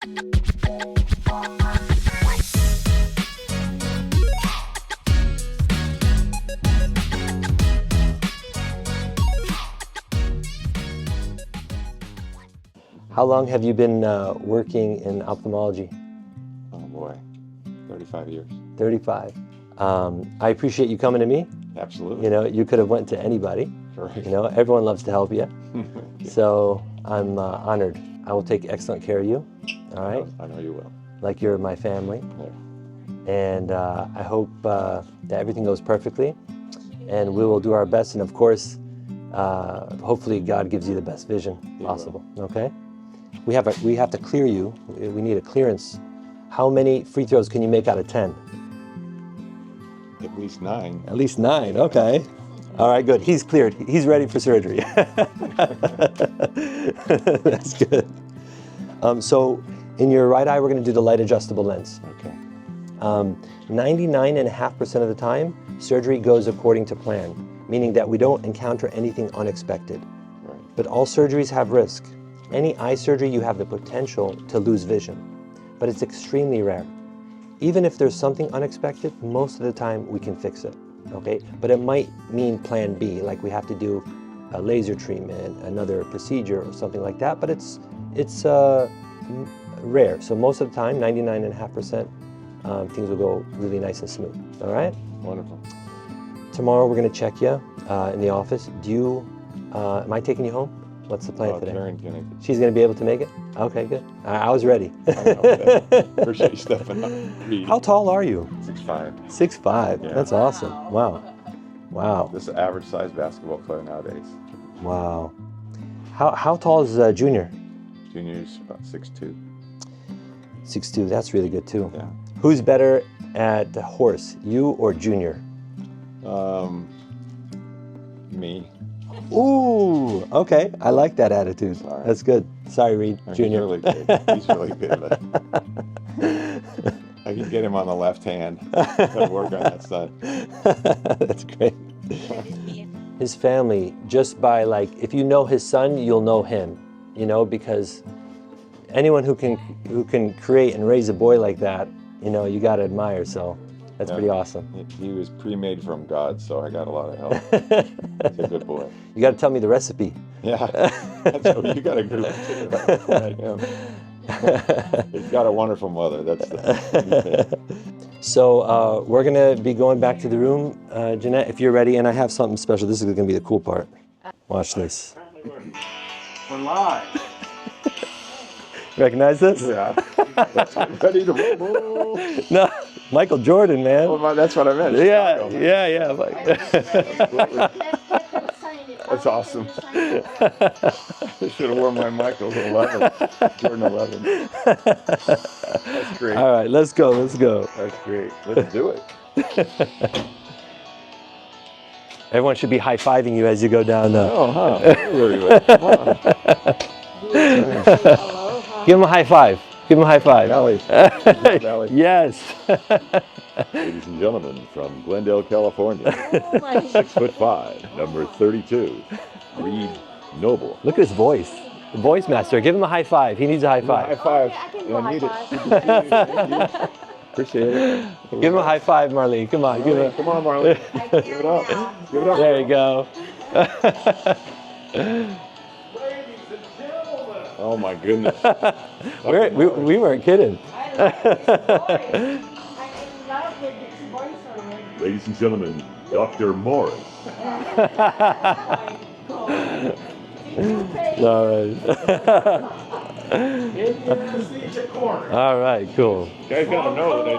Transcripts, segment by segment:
How long have you been working in ophthalmology? Oh boy, 35 years. 35. I appreciate you coming to me. Absolutely. You know, you could have went to anybody. Correct. You know, everyone loves to help you. So I'm honored. I will take excellent care of you. All right. I know you will. Like you're my family. Yeah. And I hope that everything goes perfectly. And we will do our best. And of course, hopefully God gives you the best vision possible. Okay. We have to clear you. We need a clearance. How many free throws can you make out of 10? At least 9. At least 9, okay. All right, good. He's cleared. He's ready for surgery. That's good. So in your right eye, we're going to do the light adjustable lens. Okay. 99.5% of the time, surgery goes according to plan, meaning that we don't encounter anything unexpected. Right. But all surgeries have risk. Any eye surgery, you have the potential to lose vision, but it's extremely rare. Even if there's something unexpected, most of the time we can fix it, okay? But it might mean plan B, like we have to do a laser treatment, another procedure or something like that, but it's rare. So most of the time, 99.5%, things will go really nice and smooth, all right? Wonderful. Tomorrow we're gonna check you in the office. Am I taking you home? What's the plan today? Karen's gonna. She's going to be able to make it? Okay, good. I was ready. I know, appreciate you stepping up. How tall are you? 6'5". 6'5". Yeah. That's awesome. Wow. Wow. This is an average sized basketball player nowadays. Wow. How tall is Junior? Junior's about 6'2". 6'2". That's really good too. Yeah. Who's better at the horse, you or Junior? Me. Ooh, okay. I like that attitude. Sorry. That's good. Sorry, Reed. Junior. He's really good. He's really good. I can get him on the left hand. Gotta work on that side. That's great. His family, just by if you know his son, you'll know him, you know, because anyone who can create and raise a boy like that, you know, you got to admire. So that's pretty awesome. He was pre-made from God, so I got a lot of help. He's a good boy. You got to tell me the recipe. Yeah, you got a good one too. Like him. He's got a wonderful mother. That's the So we're gonna be going back to the room, Jeanette, if you're ready, and I have something special. This is gonna be the cool part. Watch this. We're live. Recognize this? Yeah. Let's get ready to roll. No, Michael Jordan, man. Well, that's what I meant. Yeah, Chicago, yeah. That's awesome. I should have worn my Michael 11, Jordan 11. That's great. All right, let's go. That's great. Let's do it. Everyone should be high-fiving you as you go down. Oh, huh. Very good. Wow. Give him a high five. Give him a high five. Valley. Valley. Yes. Ladies and gentlemen, from Glendale, California, 6'5", number 32, Reed Noble. Look at his voice. The voice master. Give him a high five. He needs a high five. High five. I can do Yeah, a I need high it. Appreciate it. Give him a high five, Marlene. Come on. Give him. Come on, Marley. Give it up. Give it up. There you go. Oh my goodness. we weren't kidding. Ladies and gentlemen, Dr. Morris. All right. All right, cool. You guys gotta know that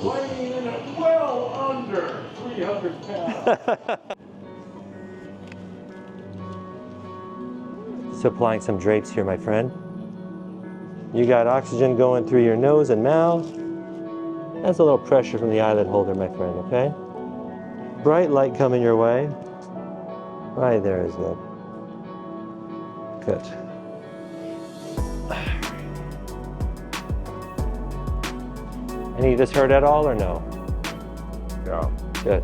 Weighing in at well under 300 pounds. So applying some drapes here, my friend. You got oxygen going through your nose and mouth. That's a little pressure from the eyelid holder, my friend, okay? Bright light coming your way. Right there is good. Good. Any of this hurt at all or no? Yeah. Good.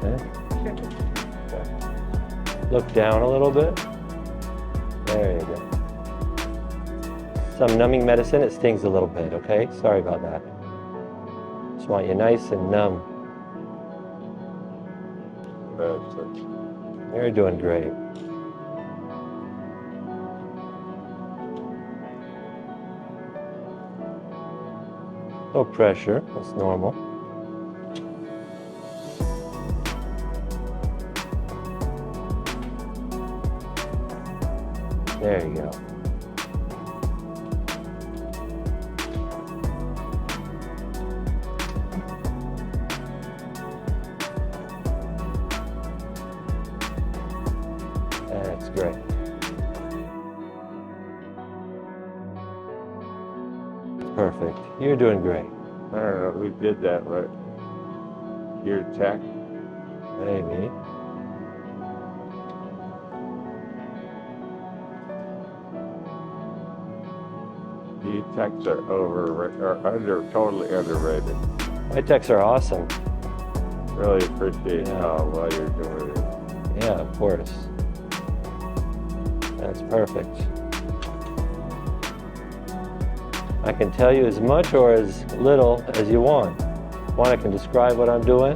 Okay. Look down a little bit. There you go. Some numbing medicine, it stings a little bit, okay? Sorry about that. Just want you nice and numb. You're doing great. No pressure, that's normal. There you go. That's great. Perfect. You're doing great. I don't know who did that, right? Your tech? Maybe. You techs are totally underrated. My techs are awesome. Really appreciate Yeah. how well you're doing it. Yeah, of course. That's perfect. I can tell you as much or as little as you want. I can describe what I'm doing?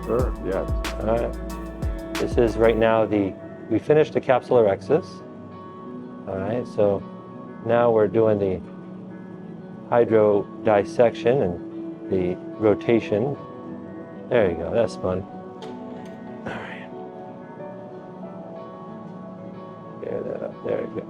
Sure, yes. All right. This is right now we finished the capsular rhexis. All right, so now we're doing the hydro dissection and the rotation. There you go, that's fun. All right. Clear that up, there you go.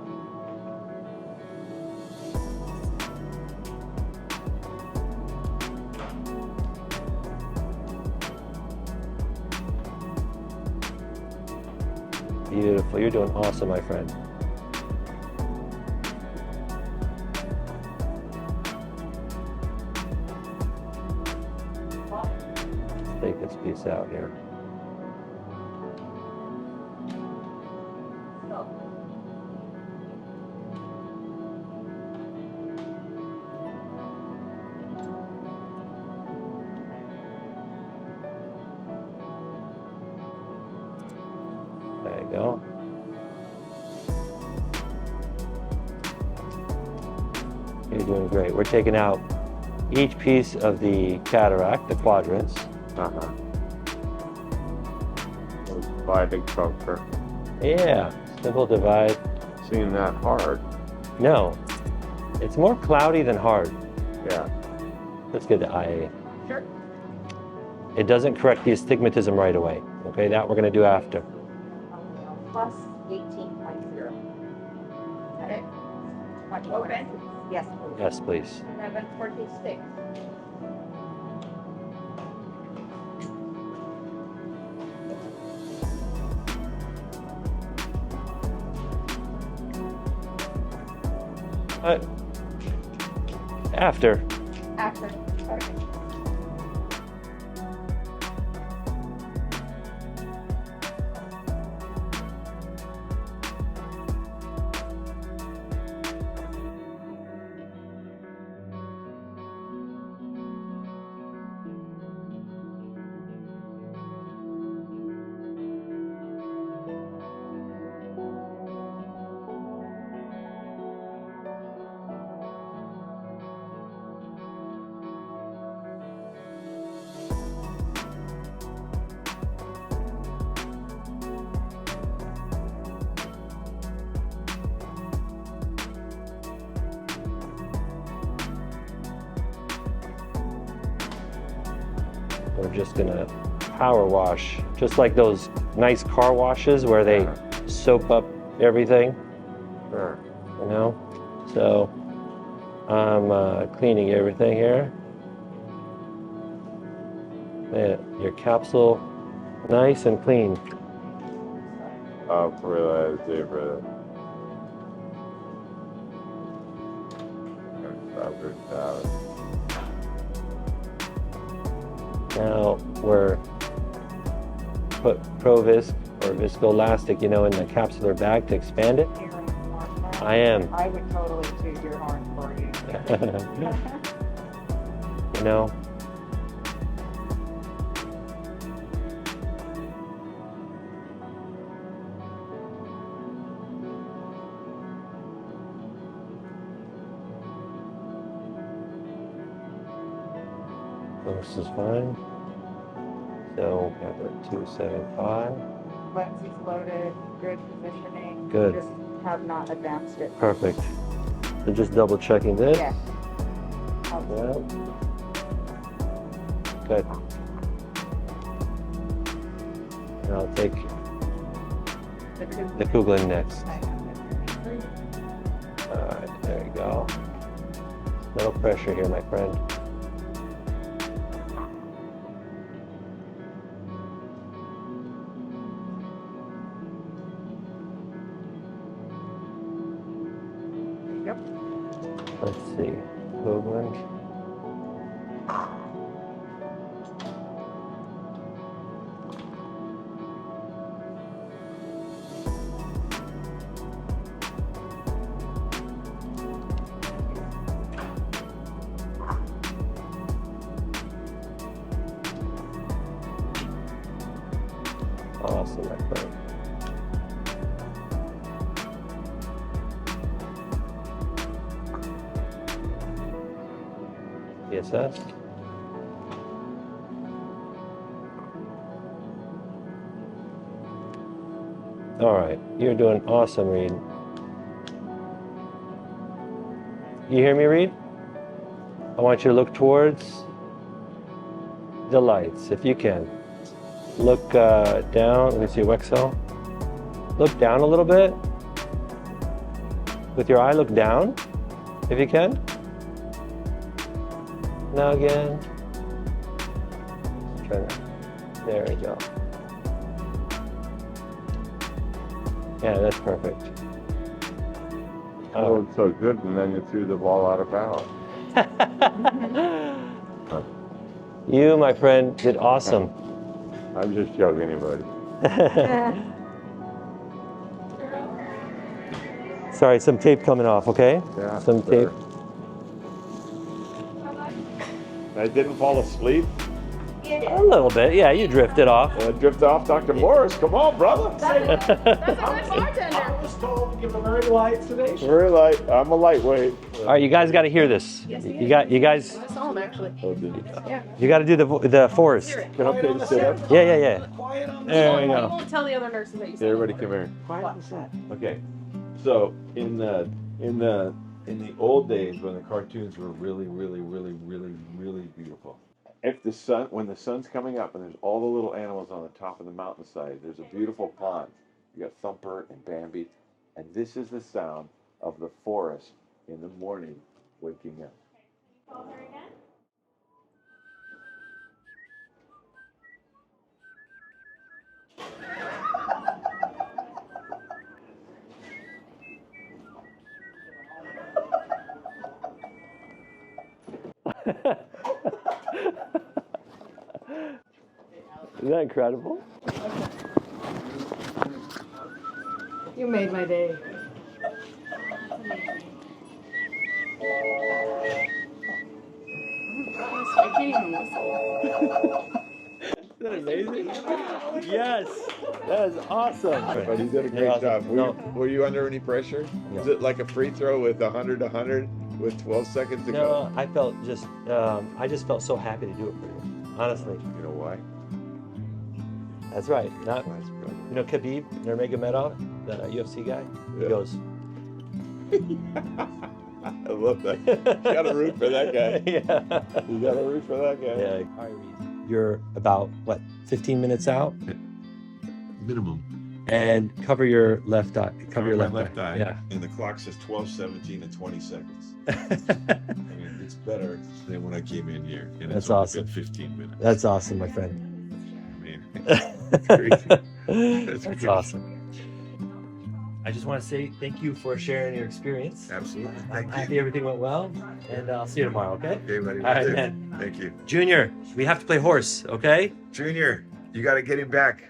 Beautiful, you're doing awesome, my friend. Let's take this piece out here. There you go. You're doing great. We're taking out each piece of the cataract, the quadrants. Dividing comfort. Yeah, simple divide. Seeing that hard. No, it's more cloudy than hard. Yeah. Let's get the IA. Sure. It doesn't correct the astigmatism right away. Okay, that we're going to do after. Plus 18.0. Okay. Want to open? Yes, please. Yes, please. 1146. After. After. Okay. We're just gonna power wash, just like those nice car washes where they soap up everything, Sure. you know? So I'm cleaning everything here. Yeah, your capsule nice and clean. I'll realize zebra. Now we're put Provisc or viscoelastic, you know, in the capsular bag to expand it. Here in the horn. I am. I would totally toot your horn for you. You know, This is fine. So we have a 275. Lenses loaded, good positioning. Good. Just have not advanced it. Perfect. So just double checking this. Yeah. Yeah. Good. And I'll take the Kuglen next. Alright, there you go. No pressure here, my friend. Yep. Let's see. Kuglen. Awesome, my friend. PSS. All right, you're doing awesome, Reed. You hear me, Reed? I want you to look towards the lights, if you can. Look down. Let me see, Wexel. Look down a little bit. With your eye, look down, if you can. Now again. Try that. There we go. Yeah, that's perfect. Oh, it's so good, and then you threw the ball out of bounds. You, my friend, did awesome. I'm just joking, buddy. Sorry, some tape coming off, okay? Yeah. Some sure. tape. I didn't fall asleep. A little bit, yeah, you drifted off. Drift off, Dr. Morris. Come on, brother. That's a good bartender. I was told to give a very light sedation. Very light. I'm a lightweight. All right, you guys got to hear this. You guys, I saw him actually. Oh, did you? you got to do the forest. Can I take a sit up? Yeah. Quiet on the There you You go. won't tell the other nurses that you Hey, said everybody, come here. quiet on the set. Okay, so in the old days when the cartoons were really beautiful. When the sun's coming up and there's all the little animals on the top of the mountainside, there's a beautiful pond. You got Thumper and Bambi, and this is the sound of the forest in the morning waking up. Isn't that incredible? You made my day. I can't even whistle. Isn't that amazing? Yes, that is awesome. But he did a great awesome. job. No. Were you under any pressure? No. Is it like a free throw with 100 with 12 seconds to go? No, I felt just, I just felt so happy to do it for you. Honestly, You know why? that's right. Not, That's brilliant. you know, Khabib Nurmagomedov, the UFC guy. He Yeah. goes, I love that. You gotta root for that guy. yeah. You gotta root for that guy. Yeah. All right, Reed. You're about what, 15 minutes out, Minimum. and cover your left eye. Cover your my left eye. Yeah. And the clock says 12, 17, and 20 seconds. I mean, it's better than when I came in here. And That's it's only awesome. been 15 minutes. That's awesome, my friend. I mean, it's crazy. That's crazy. awesome. I just want to say thank you for sharing your experience. Absolutely. I'm Thank happy you. everything went well, and I'll see you tomorrow, okay? Okay, buddy. All right, man. Thank you. Junior, we have to play horse, okay? Junior, you gotta get him back.